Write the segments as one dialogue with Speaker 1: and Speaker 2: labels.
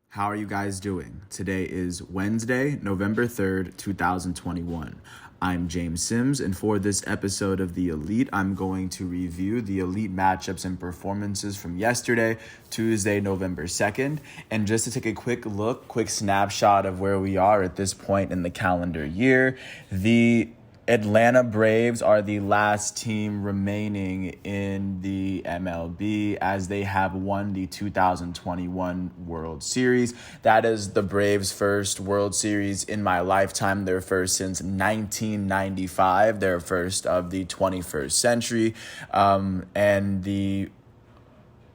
Speaker 1: How are you guys doing? Today is Wednesday, November 3rd, 2021. I'm James Sims, and for this episode of The Elite, I'm going to review the Elite matchups and performances from yesterday, Tuesday, November 2nd. And just to take a quick snapshot of where we are at this point in the calendar year, the Atlanta Braves are the last team remaining in the MLB as they have won the 2021 World Series. That is the Braves' first World Series in my lifetime, their first since 1995, their first of the 21st century. And the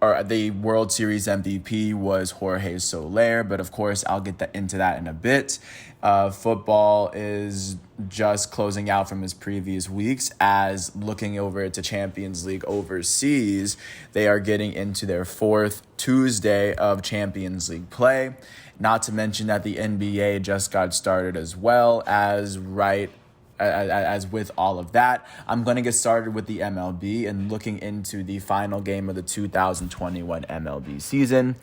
Speaker 1: World Series MVP was Jorge Soler, but of course I'll get into that in a bit. Football is just closing out from his previous weeks as looking over to Champions League overseas. They are getting into their fourth Tuesday of Champions League play. Not to mention that the NBA just got started as well as with all of that. I'm going to get started with the MLB and looking into the final game of the 2021 MLB season.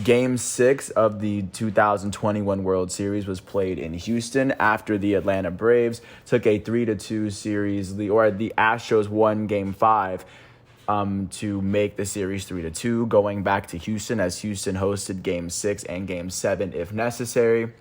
Speaker 1: Game 6 of the 2021 World Series was played in Houston after the Atlanta Braves took a 3-2 series lead, or the Astros won Game 5 to make the series 3-2, going back to Houston as Houston hosted Game 6 and Game 7 if necessary.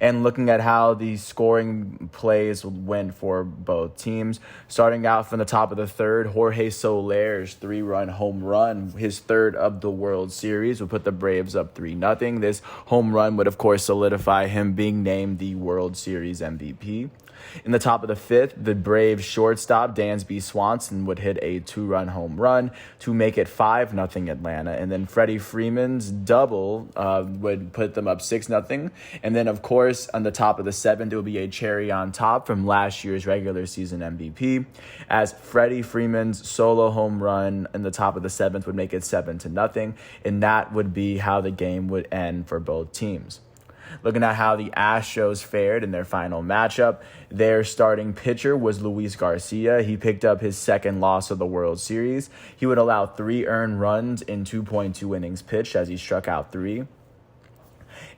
Speaker 1: And looking at how the scoring plays went for both teams, starting out from the top of the third, Jorge Soler's 3-run home run, his third of the World Series, would put the Braves up 3-0. This home run would, of course, solidify him being named the World Series MVP. In the top of the fifth, the Braves shortstop, Dansby Swanson, would hit a 2-run home run to make it 5-0 Atlanta. And then Freddie Freeman's double would put them up 6-0. And then, of course, on the top of the seventh, it would be a cherry on top from last year's regular season MVP, as Freddie Freeman's solo home run in the top of the seventh would make it 7-0. And that would be how the game would end for both teams. Looking at how the Astros fared in their final matchup, their starting pitcher was Luis Garcia. He picked up his second loss of the World Series. He would allow 3 earned runs in 2.2 innings pitched as he struck out 3.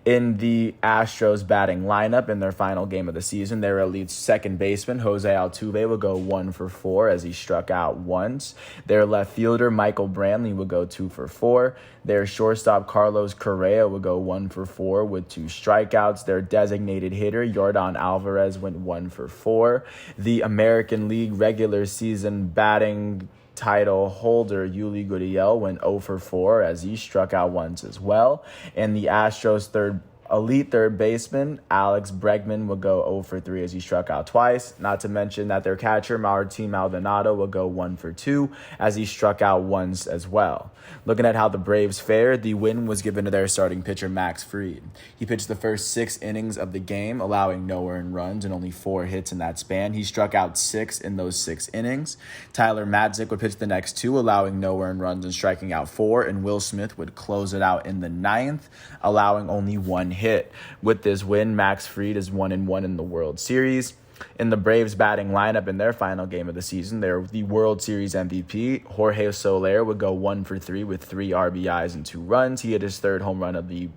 Speaker 1: In the Astros batting lineup in their final game of the season, their elite second baseman, Jose Altuve, would go 1 for 4 as he struck out once. Their left fielder, Michael Brantley, would go 2 for 4. Their shortstop, Carlos Correa, would go 1 for 4 with 2 strikeouts. Their designated hitter, Yordan Alvarez, went 1 for 4. The American League regular season batting title holder Yuli Gurriel went 0 for 4 as he struck out once as well. And the Astros' elite third baseman, Alex Bregman, would go 0 for 3 as he struck out twice. Not to mention that their catcher, Martin Maldonado, would go 1 for 2 as he struck out once as well. Looking at how the Braves fared, the win was given to their starting pitcher, Max Fried. He pitched the first 6 innings of the game, allowing no earned runs and only 4 hits in that span. He struck out 6 in those 6 innings. Tyler Madzik would pitch the next 2, allowing no earned runs and striking out 4, and Will Smith would close it out in the 9th, allowing only 1 hit. With this win, Max Fried is 1-1 in the World Series. In the Braves batting lineup in their final game of the season, the World Series MVP, Jorge Soler, would go 1 for 3 with 3 RBIs and 2 runs. He hit his third home run of the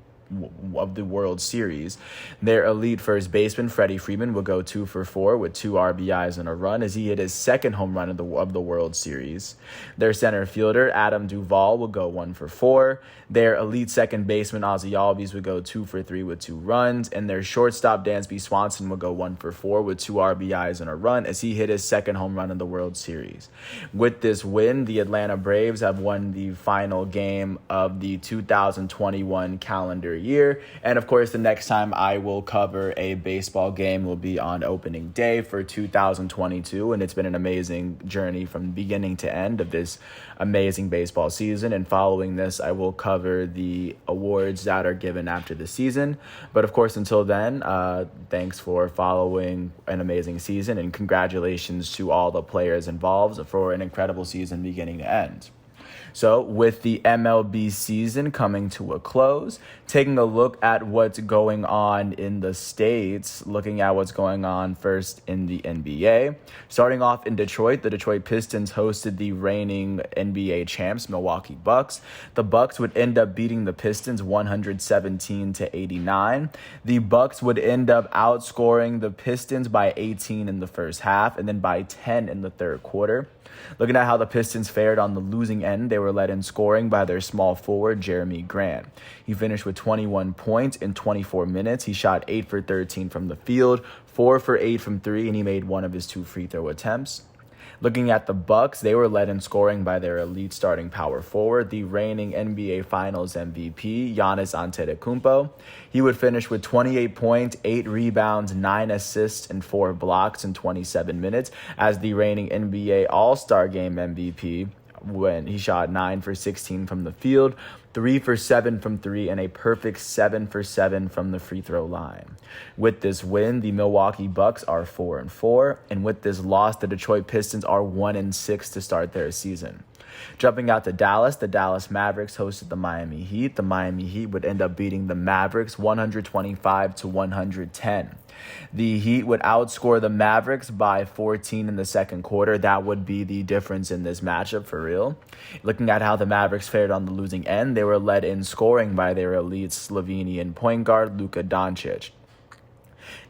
Speaker 1: World Series. Their elite first baseman, Freddie Freeman, would go 2 for 4 with 2 RBIs and a run as he hit his second home run of the World Series. Their center fielder, Adam Duvall, would go 1 for 4. Their elite second baseman, Ozzie Albies, would go 2 for 3 with 2 runs. And their shortstop, Dansby Swanson, would go 1 for 4 with 2 RBIs and a run as he hit his second home run of the World Series. With this win, the Atlanta Braves have won the final game of the 2021 calendar year. And of course, the next time I will cover a baseball game will be on opening day for 2022. And it's been an amazing journey from beginning to end of this amazing baseball season. And following this, I will cover the awards that are given after the season. But of course, until then, thanks for following an amazing season, and congratulations to all the players involved for an incredible season beginning to end. So with the MLB season coming to a close, taking a look at what's going on in the States, looking at what's going on first in the NBA. Starting off in Detroit, the Detroit Pistons hosted the reigning NBA champs, Milwaukee Bucks. The Bucks would end up beating the Pistons 117-89. The Bucks would end up outscoring the Pistons by 18 in the first half and then by 10 in the third quarter. Looking at how the Pistons fared on the losing end, they were led in scoring by their small forward, Jeremy Grant. He finished with 21 points in 24 minutes. He shot 8 for 13 from the field, 4 for 8 from 3, and he made one of his 2 free throw attempts. Looking at the Bucks, they were led in scoring by their elite starting power forward, the reigning NBA Finals MVP, Giannis Antetokounmpo. He would finish with 28 points, 8 rebounds, 9 assists, and 4 blocks in 27 minutes as the reigning NBA All-Star Game MVP when he shot 9 for 16 from the field, 3 for 7 from 3, and a perfect 7 for 7 from the free throw line. With this win, the Milwaukee Bucks are 4-4, and with this loss, the Detroit Pistons are 1-6 to start their season. Jumping out to Dallas, the Dallas Mavericks hosted the Miami Heat. The Miami Heat would end up beating the Mavericks 125-110. The Heat would outscore the Mavericks by 14 in the second quarter. That would be the difference in this matchup for real. Looking at how the Mavericks fared on the losing end, they were led in scoring by their elite Slovenian point guard, Luka Doncic.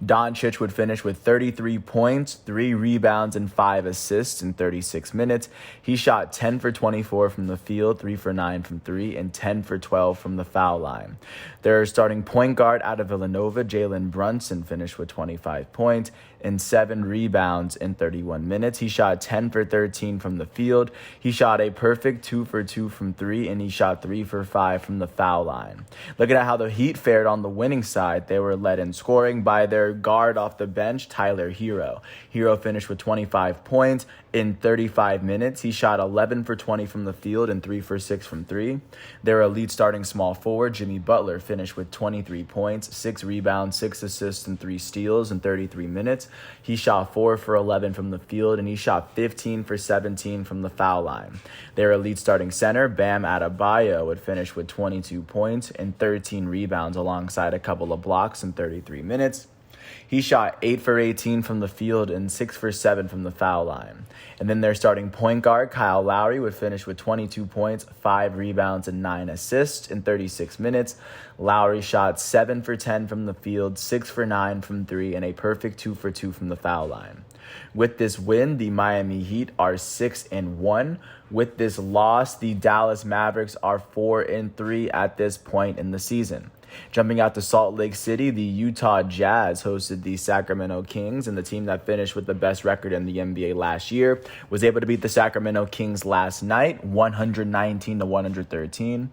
Speaker 1: Doncic would finish with 33 points, 3 rebounds, and 5 assists in 36 minutes. He shot 10 for 24 from the field, 3 for 9 from 3, and 10 for 12 from the foul line. Their starting point guard out of Villanova, Jalen Brunson, finished with 25 points and 7 rebounds in 31 minutes. He shot 10 for 13 from the field. He shot a perfect 2 for 2 from 3, and he shot 3 for 5 from the foul line. Looking at how the Heat fared on the winning side, they were led in scoring by their guard off the bench, Tyler Hero. Hero finished with 25 points in 35 minutes. He shot 11 for 20 from the field and 3 for 6 from 3. Their elite starting small forward, Jimmy Butler, finished with 23 points, 6 rebounds, 6 assists, and 3 steals in 33 minutes. He shot 4 for 11 from the field, and he shot 15 for 17 from the foul line. Their elite starting center, Bam Adebayo, would finish with 22 points and 13 rebounds alongside a couple of blocks in 33 minutes. He shot 8 for 18 from the field and 6 for 7 from the foul line. And then their starting point guard, Kyle Lowry, would finish with 22 points, 5 rebounds, and 9 assists in 36 minutes. Lowry shot 7 for 10 from the field, 6 for 9 from 3, and a perfect 2 for 2 from the foul line. With this win, the Miami Heat are 6-1. With this loss, the Dallas Mavericks are 4-3 at this point in the season. Jumping out to Salt Lake City, the Utah Jazz hosted the Sacramento Kings, and the team that finished with the best record in the NBA last year was able to beat the Sacramento Kings last night, 119-113.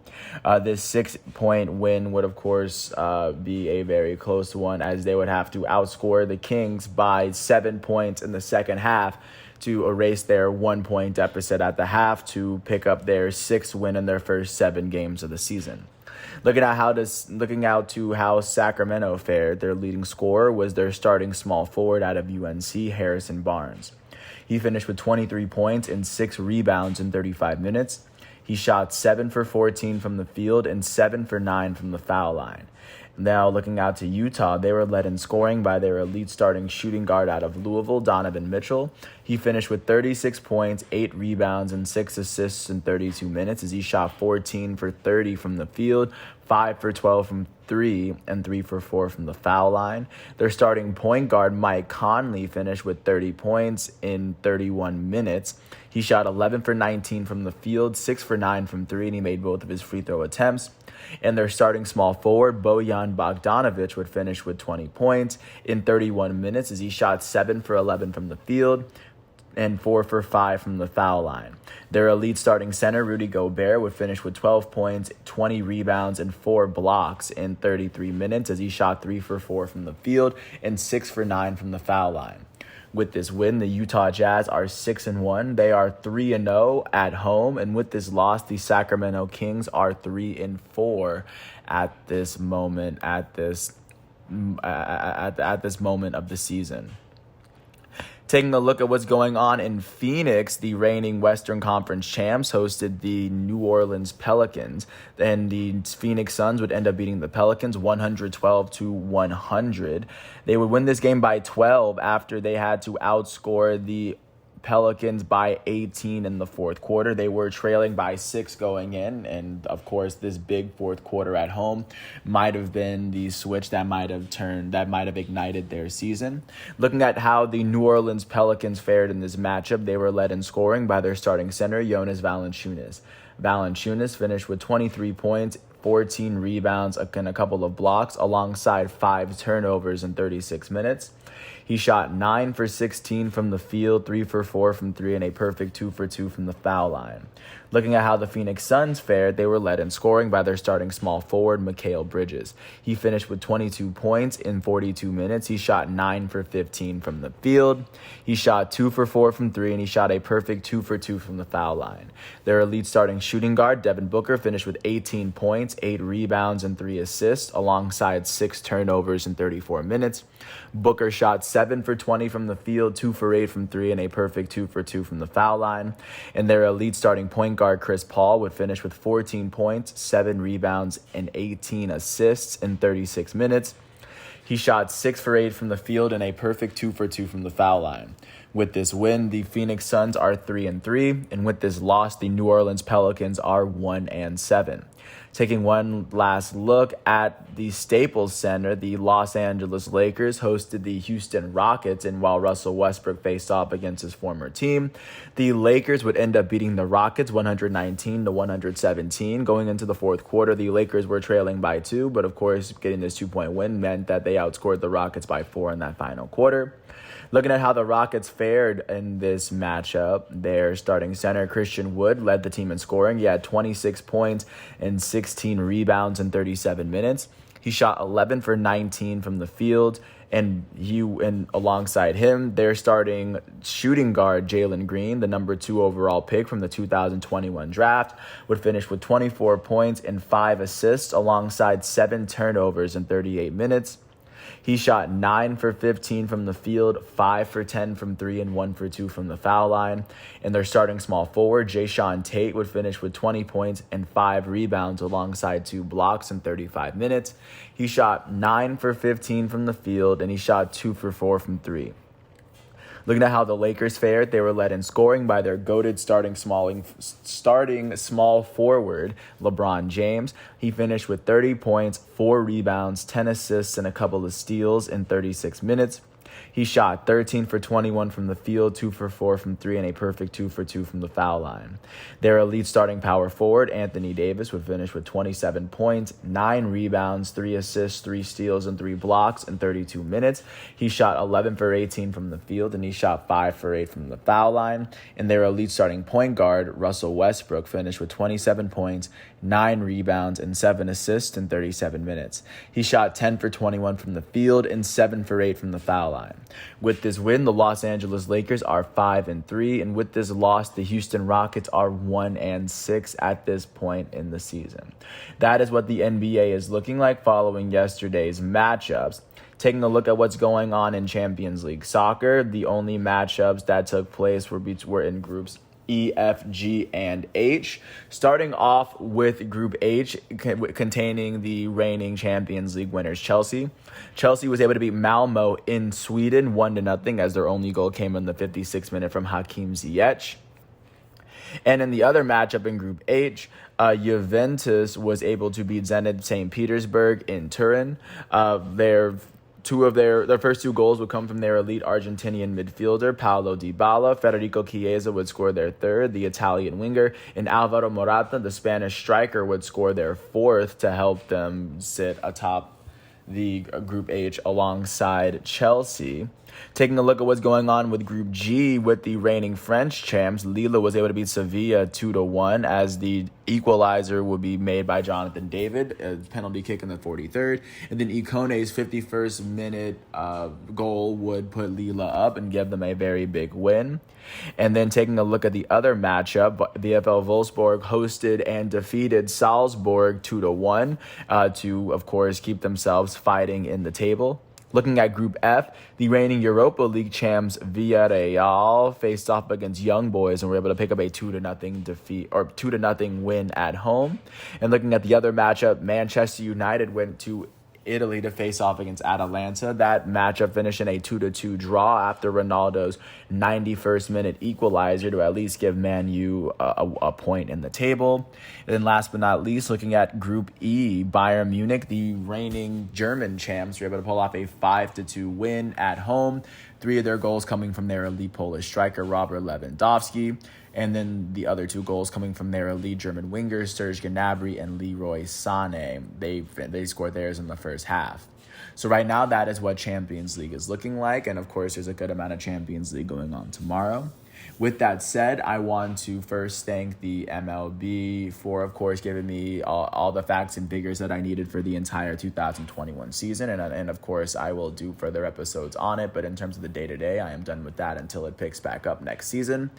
Speaker 1: This 6-point win would, of course, be a very close one, as they would have to outscore the Kings by 7 points in the second half to erase their 1-point deficit at the half to pick up their 6th win in their first 7 games of the season. Looking out to how Sacramento fared, their leading scorer was their starting small forward out of UNC, Harrison Barnes. He finished with 23 points and 6 rebounds in 35 minutes. He shot 7 for 14 from the field and 7 for 9 from the foul line. Now, looking out to Utah, they were led in scoring by their elite starting shooting guard out of Louisville, Donovan Mitchell. He finished with 36 points, 8 rebounds, and 6 assists in 32 minutes as he shot 14 for 30 from the field, 5 for 12 from 3, and 3 for 4 from the foul line. Their starting point guard, Mike Conley, finished with 30 points in 31 minutes. He shot 11 for 19 from the field, 6 for 9 from 3, and he made both of his free throw attempts. And their starting small forward, Bojan Bogdanovic, would finish with 20 points in 31 minutes as he shot 7 for 11 from the field and 4 for 5 from the foul line. Their elite starting center, Rudy Gobert, would finish with 12 points, 20 rebounds, and 4 blocks in 33 minutes as he shot 3 for 4 from the field and 6 for 9 from the foul line. With this win, the Utah Jazz are 6-1. They are 3-0 at home, and with this loss, the Sacramento Kings are 3-4 at this moment. At this moment of the season. Taking a look at what's going on in Phoenix, the reigning Western Conference champs hosted the New Orleans Pelicans, and the Phoenix Suns would end up beating the Pelicans 112-100. They would win this game by 12 after they had to outscore the Pelicans by 18 in the fourth quarter. They were trailing by 6 going in, and of course this big fourth quarter at home might have been the switch that might have ignited their season. Looking at how the New Orleans Pelicans fared in this matchup, they were led in scoring by their starting center, Jonas Valanciunas. Valanciunas finished with 23 points, 14 rebounds, and a couple of blocks, alongside 5 turnovers in 36 minutes. He shot 9 for 16 from the field, 3 for 4 from 3, and a perfect 2 for 2 from the foul line. Looking at how the Phoenix Suns fared, they were led in scoring by their starting small forward, Mikal Bridges. He finished with 22 points in 42 minutes. He shot 9 for 15 from the field. He shot 2 for 4 from 3, and he shot a perfect 2 for 2 from the foul line. Their elite starting shooting guard, Devin Booker, finished with 18 points, 8 rebounds, and 3 assists, alongside 6 turnovers in 34 minutes. Booker shot 7 for 20 from the field, 2 for 8 from 3, and a perfect 2 for 2 from the foul line. And their elite starting point guard, Chris Paul, would finish with 14 points, 7 rebounds, and 18 assists in 36 minutes. He shot 6 for 8 from the field and a perfect 2 for 2 from the foul line. With this win, the Phoenix Suns are 3-3, and with this loss, the New Orleans Pelicans are 1-7. Taking one last look at the Staples Center, the Los Angeles Lakers hosted the Houston Rockets, and while Russell Westbrook faced off against his former team, the Lakers would end up beating the Rockets 119-117. Going into the fourth quarter, the Lakers were trailing by 2, but of course, getting this 2-point win meant that they outscored the Rockets by 4 in that final quarter. Looking at how the Rockets fared in this matchup, their starting center, Christian Wood, led the team in scoring. He had 26 points and 16 rebounds in 37 minutes. He shot 11 for 19 from the field, and alongside him, their starting shooting guard, Jalen Green, the number 2 overall pick from the 2021 draft, would finish with 24 points and 5 assists, alongside 7 turnovers in 38 minutes. He shot 9 for 15 from the field, 5 for 10 from 3, and 1 for 2 from the foul line. And their starting small forward, Jayshawn Tate, would finish with 20 points and 5 rebounds alongside 2 blocks in 35 minutes. He shot 9 for 15 from the field, and he shot 2 for 4 from 3. Looking at how the Lakers fared, they were led in scoring by their goated starting small forward, LeBron James. He finished with 30 points, 4 rebounds, 10 assists, and a couple of steals in 36 minutes. He shot 13 for 21 from the field, 2 for 4 from 3, and a perfect 2 for 2 from the foul line. Their elite starting power forward, Anthony Davis, would finish with 27 points, 9 rebounds, 3 assists, 3 steals, and 3 blocks in 32 minutes. He shot 11 for 18 from the field, and he shot 5 for 8 from the foul line. And their elite starting point guard, Russell Westbrook, finished with 27 points, 9 rebounds, and 7 assists in 37 minutes. He shot 10 for 21 from the field and 7 for 8 from the foul line. With this win, the Los Angeles Lakers are 5-3, and with this loss, the Houston Rockets are 1-6 at this point in the season. That is what the NBA is looking like following yesterday's matchups. Taking a look at what's going on in Champions League soccer, the only matchups that took place were in groups E, F, G, and H. Starting off with Group H, containing the reigning Champions League winners, Chelsea. Chelsea was able to beat Malmo in Sweden 1-0, as their only goal came in the 56th minute from Hakim Ziyech. And in the other matchup in Group H, Juventus was able to beat Zenit St. Petersburg in Turin. Their first 2 goals would come from their elite Argentinian midfielder, Paulo Dybala. Federico Chiesa would score their third, the Italian winger, and Alvaro Morata, the Spanish striker, would score their fourth to help them sit atop the Group H alongside Chelsea. Taking a look at what's going on with Group G, with the reigning French champs, Lille was able to beat Sevilla 2-1, as the equalizer would be made by Jonathan David, a penalty kick in the 43rd. And then Ikone's 51st minute goal would put Lille up and give them a very big win. And then taking a look at the other matchup, VfL Wolfsburg hosted and defeated Salzburg 2-1 to, of course, keep themselves fighting in the table. Looking at Group F, the reigning Europa League champs Villarreal faced off against Young Boys and were able to pick up a 2-0 defeat or 2-0 win at home. And looking at the other matchup, Manchester United went to Italy to face off against Atalanta. That matchup finished in a 2-2 draw after Ronaldo's 91st minute equalizer to at least give Man U a point in the table. And then last but not least, looking at Group E, Bayern Munich, the reigning German champs, were able to pull off a 5-2 win at home. 3 of their goals coming from their elite Polish striker, Robert Lewandowski. And then the other 2 goals coming from their elite German wingers, Serge Gnabry and Leroy Sané. They scored theirs in the first half. So right now, that is what Champions League is looking like. And of course, there's a good amount of Champions League going on tomorrow. With that said, I want to first thank the MLB for, of course, giving me all the facts and figures that I needed for the entire 2021 season. And of course, I will do further episodes on it. But in terms of the day-to-day, I am done with that until it picks back up next season.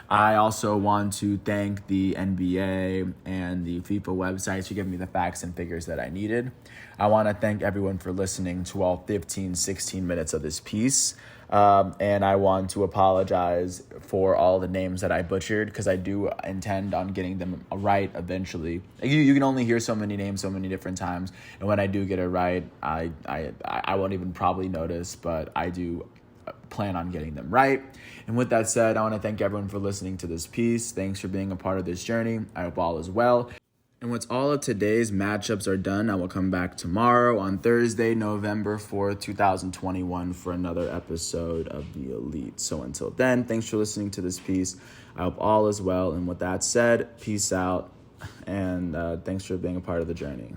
Speaker 1: I also want to thank the NBA and the FIFA websites for giving me the facts and figures that I needed. I want to thank everyone for listening to all 15, 16 minutes of this piece. And I want to apologize for all the names that I butchered because I do intend on getting them right eventually. You can only hear so many names so many different times, and when I do get it right, I won't even probably notice, but I do plan on getting them right. And with that said, I want to thank everyone for listening to this piece. Thanks for being a part of this journey. I hope all is well. And once all of today's matchups are done, I will come back tomorrow on Thursday, November 4th, 2021 for another episode of The Elite. So until then, thanks for listening to this piece. I hope all is well. And with that said, peace out. And thanks for being a part of the journey.